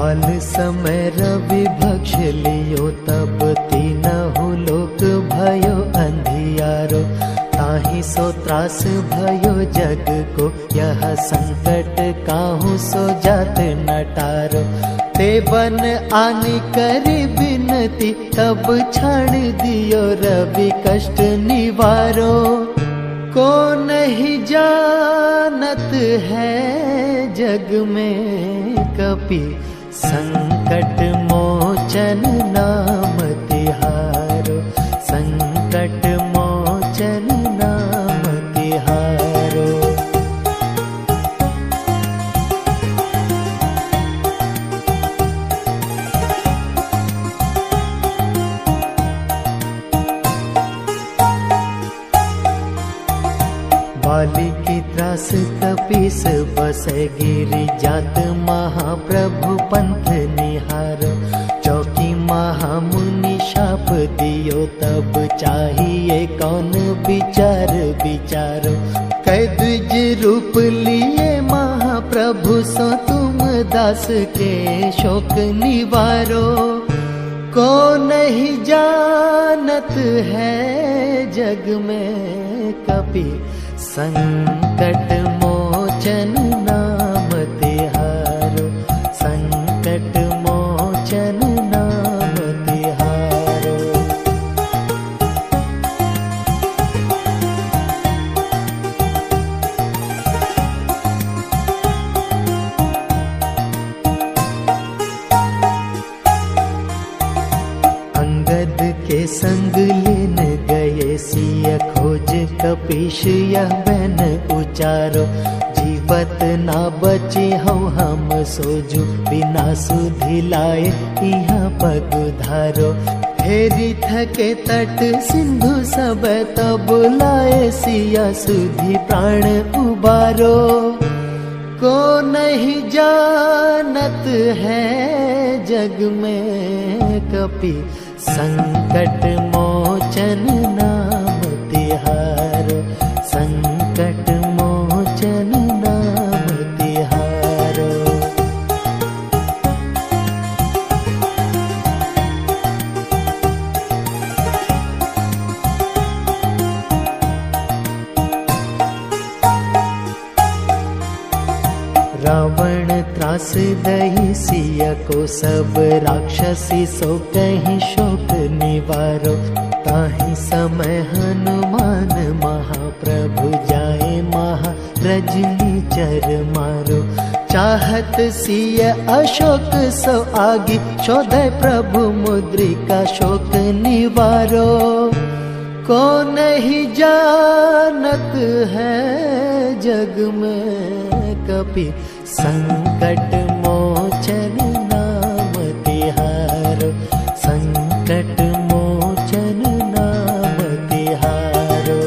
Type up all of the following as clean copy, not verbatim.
बाल समय रवि भक्ष लियो, तब तीनहु लोक भयो अंधियारो। ताहि सो त्रास भयो जग को, यह संकट काहू सो जात न टारो। ते बन आनी करी बिनती, तब छाड़ दियो रवि कष्ट निवारो। को नहीं जानत है जग में कपि, संकट मोचन नाम तिहारो। संकट मोचन नाम तिहारो। बाली की त्रास कपीस बसे, गिरि जात महाप्रभु पंथ निहारो। चौकी महामुनि शाप दियो, तब चाहिए कौन विचार विचारो। कै द्विज रूप लिए महाप्रभु, सो तुम दास के शोक निवारो। को नहीं जानत है जग में कपि, संकट मोचन नाम तिहारो। संकट मोचन नाम तिहारो। अंगद के संग लेन गए, सिय खोज कपीश यह बन उचारो। जीवत ना बची हूँ हम सोजू, बिना सुधि लाए यहाँ पग धारो। हेरी थके तट सिंधु सब, तब लाए सिया सुधि प्राण उबारो। को नहीं जानत है जग में कपि, संकट मोचन नाम तिहारो। संकट मोचन नाम तिहारो। रावण त्रास दही सिय को, सब राक्षसी सो कहीं शोक निवारो। ताहि समय हनुमान महाप्रभु, जाए महा रजनी चर मारो। चाहत सिय अशोक सो आगी, शोधे प्रभु मुद्रिका शोक निवारो। को नहीं जानत है जग में कपि, संकट मोचन नाम तिहारो। संकट मोचन नाम तिहारो।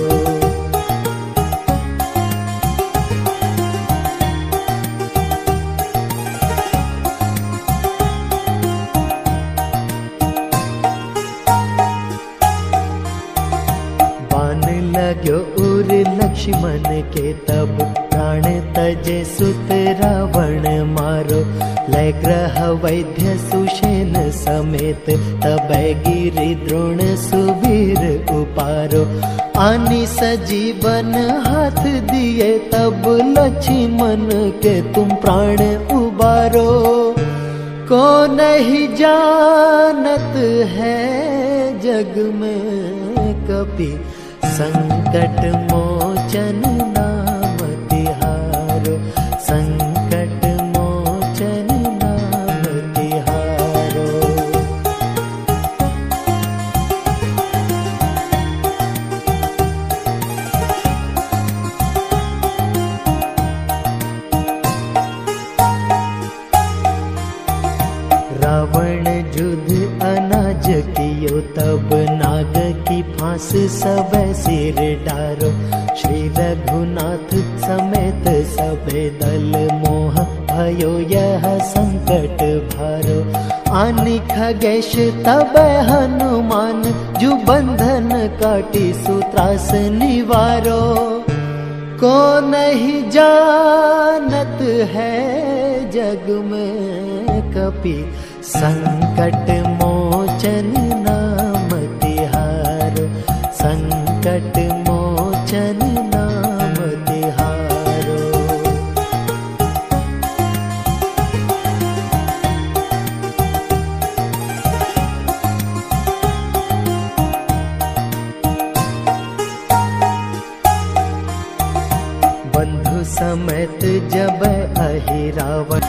बान लाग्यो उर लक्ष्मण के, तब प्राण तजे सुत रावण मारो। लय ग्रह वैद्य सुषेण समेत, तब गिरि द्रोण सुवीर उपारो। आनी सजीवन हाथ दिए, तब लक्ष्मण के तुम प्राण उबारो। को नहीं जानत है जग में कपि, संकट मोचन नाम तिहारो। संकट मोचन नाम तिहारो। रावण युद्ध अनाज कियो, तब नाग की फांस सब सिर डारो। श्री रघुनाथ समेत सबे दल, मोह भयो यह संकट भारो। आनि खगेश तब हनुमान, जो बंधन काटी सुत्रास निवारो। को नहीं जानत है जग में कपि संकट मोचन नाम तिहारो, संकट मोचन नाम तिहारो। बंधु समेत जब अहिरावण,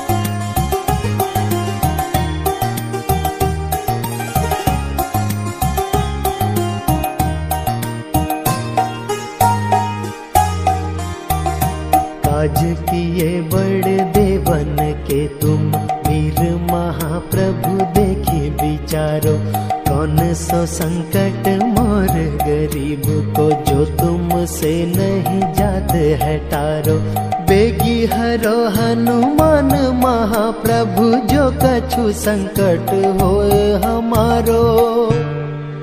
काज किए बड़े देवन के तुम, वीर महाप्रभु देखी विचारो। कौन सो संकट मोर गरीब को, जो तुमसे नहीं जात है टारो। बेगी हरो हनुमान महाप्रभु, जो कछु संकट होए हमारो।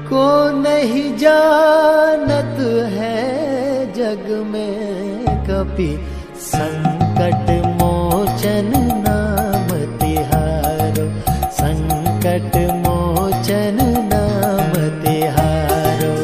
को नहीं जानत है जग में कपि, संकट मोचन नाम तिहारो, संकट मोचन नाम तिहारो।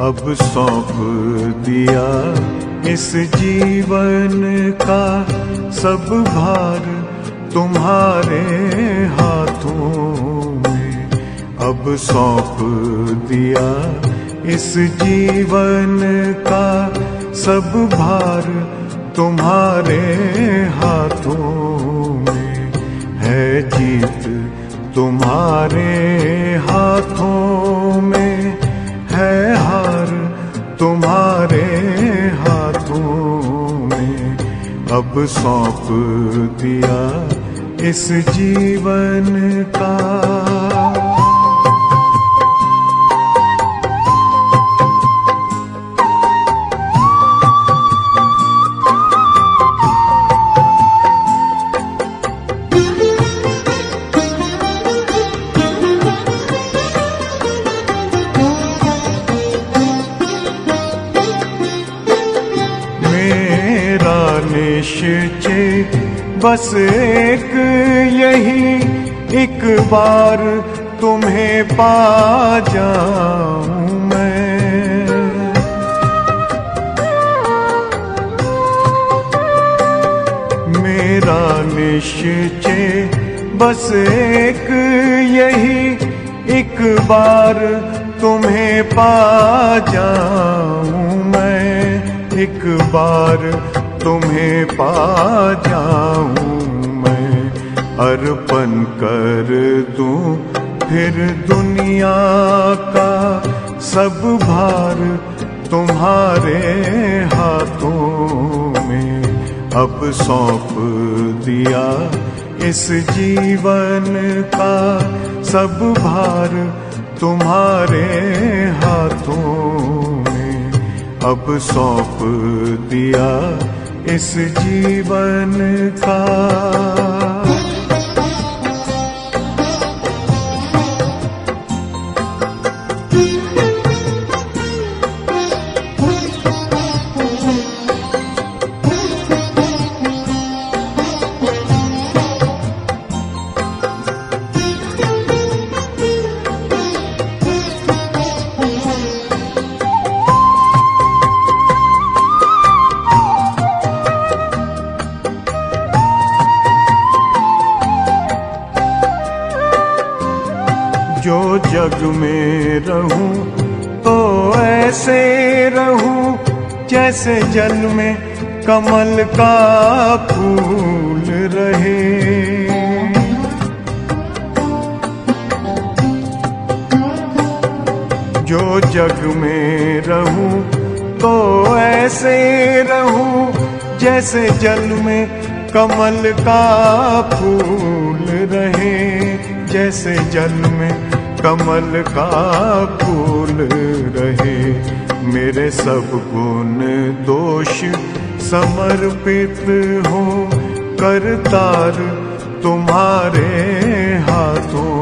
अब सौंप दिया इस जीवन का सब भार तुम्हारे हाथों में। अब सौंप दिया इस जीवन का सब भार तुम्हारे हाथों में। है जीत तुम्हारे हाथों में, है हार तुम्हारे हाथों में। अब सौंप दिया इस जीवन का। निश्चय बस एक यही, एक बार तुम्हें पा जाऊं मैं। मेरा निश्चय बस एक यही, एक बार तुम्हें पा जाऊं मैं। एक बार तुम्हें पा जाऊं मैं। अर्पण कर दूं फिर दुनिया का सब भार तुम्हारे हाथों में। अब सौंप दिया इस जीवन का सब भार तुम्हारे हाथों में। अब सौंप दिया इस जीवन का। जो जग में रहूं तो ऐसे रहूं, जैसे जल में कमल का फूल रहे। जो जग में रहूं तो ऐसे रहूं जैसे जल में कमल का फूल रहे। जैसे जल में कमल का फूल रहे। मेरे सब गुण दोष समर्पित हो करतार तुम्हारे हाथों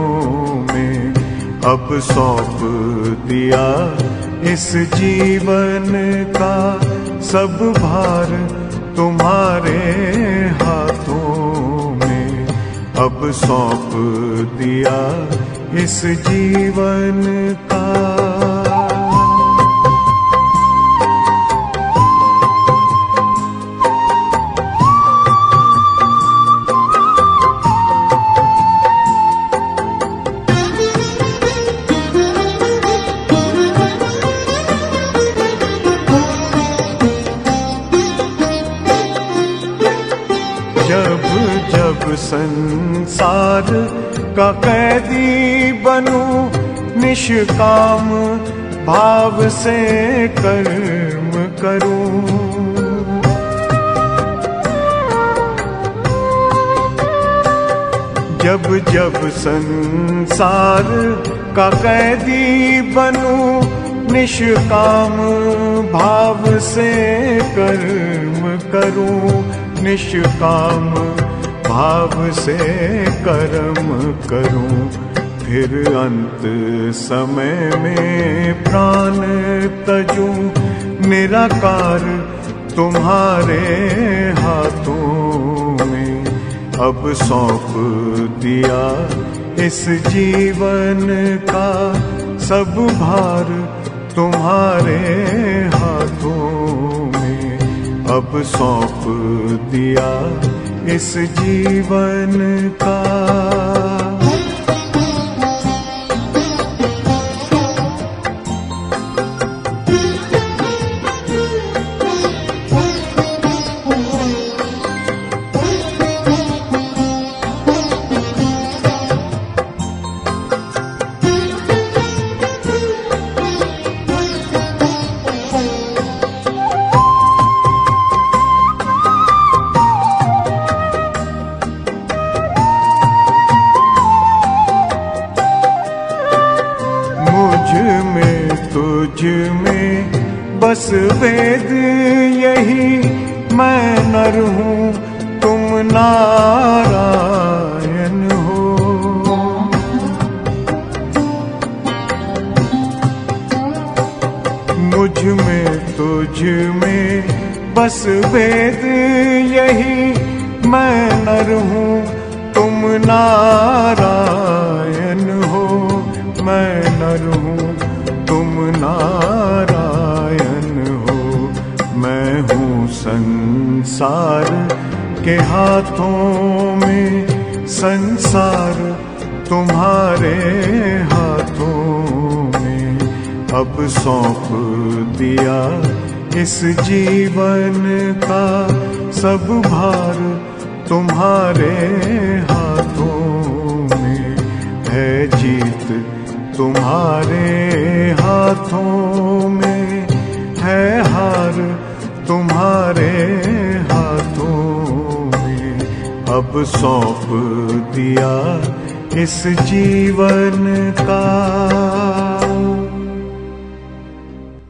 में। अब सौंप दिया इस जीवन का सब भार तुम्हारे हाथों में। अब सौंप दिया इस जीवन का। जब जब संसार का कैदी बनूं निष्काम भाव से कर्म करूं। जब जब संसार का कैदी बनूं निष्काम भाव से कर्म करूं। निष्काम भाव से कर्म करूं। फिर अंत समय में प्राण तजूं। निराकार तुम्हारे हाथों में। अब सौंप दिया इस जीवन का सब भार तुम्हारे हाथों में। अब सौंप दिया इस जीवन का। तुझ में बस वेद यही। मैं नर हूँ तुम नारायण हो। मुझ में तुझ में बस वेद यही। मैं नर हूँ तुम नारायण हो। मैं नर हूँ तुम नारायण हो। मैं हूँ संसार के हाथों में। संसार तुम्हारे हाथों में। अब सौंप दिया इस जीवन का सब भार तुम्हारे हाथों में। है जीत तुम्हारे हाथों में। है हार तुम्हारे हाथों में। अब सौंप दिया इस जीवन का।